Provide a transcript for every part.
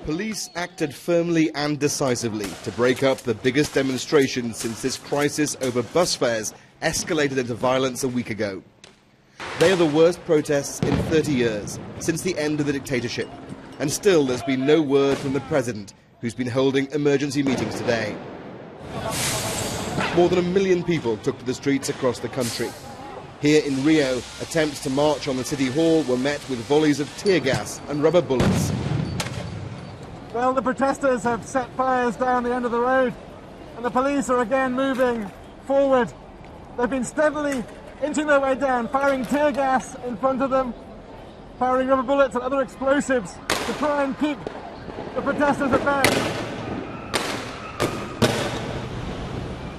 Police acted firmly and decisively to break up the biggest demonstration since this crisis over bus fares escalated into violence a week ago. They are the worst protests in 30 years, since the end of the dictatorship. And still there's been no word from the president, who's been holding emergency meetings today. More than 1 million people took to the streets across the country. Here in Rio, attempts to march on the city hall were met with volleys of tear gas and rubber bullets. Well, the protesters have set fires down the end of the road, and the police are again moving forward. They've been steadily inching their way down, firing tear gas in front of them, firing rubber bullets and other explosives to try and keep the protesters at bay.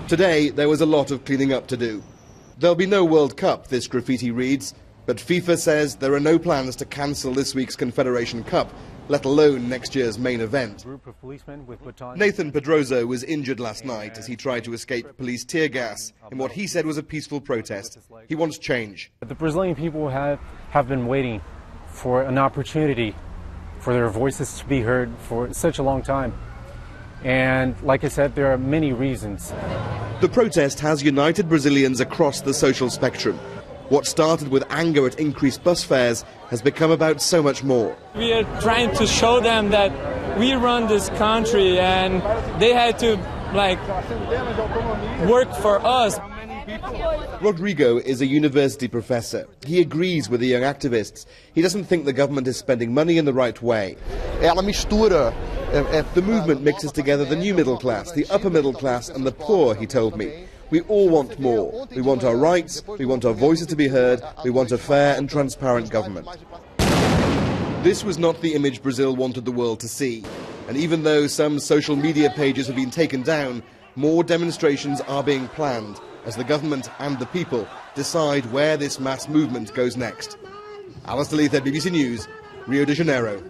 Today, there was a lot of cleaning up to do. There'll be no World Cup, this graffiti reads, but FIFA says there are no plans to cancel this week's Confederation Cup, let alone next year's main event. Nathan Pedroso was injured last night as he tried to escape police tear gas in what he said was a peaceful protest. He wants change. The Brazilian people have been waiting for an opportunity for their voices to be heard for such a long time. And like I said, there are many reasons. The protest has united Brazilians across the social spectrum. What started with anger at increased bus fares has become about so much more. We are trying to show them that we run this country and they had to, work for us. Rodrigo is a university professor. He agrees with the young activists. He doesn't think the government is spending money in the right way. The movement mixes together the new middle class, the upper middle class and the poor, he told me. We all want more. We want our rights, we want our voices to be heard, we want a fair and transparent government. This was not the image Brazil wanted the world to see. And even though some social media pages have been taken down, more demonstrations are being planned as the government and the people decide where this mass movement goes next. Alistair Leith, BBC News, Rio de Janeiro.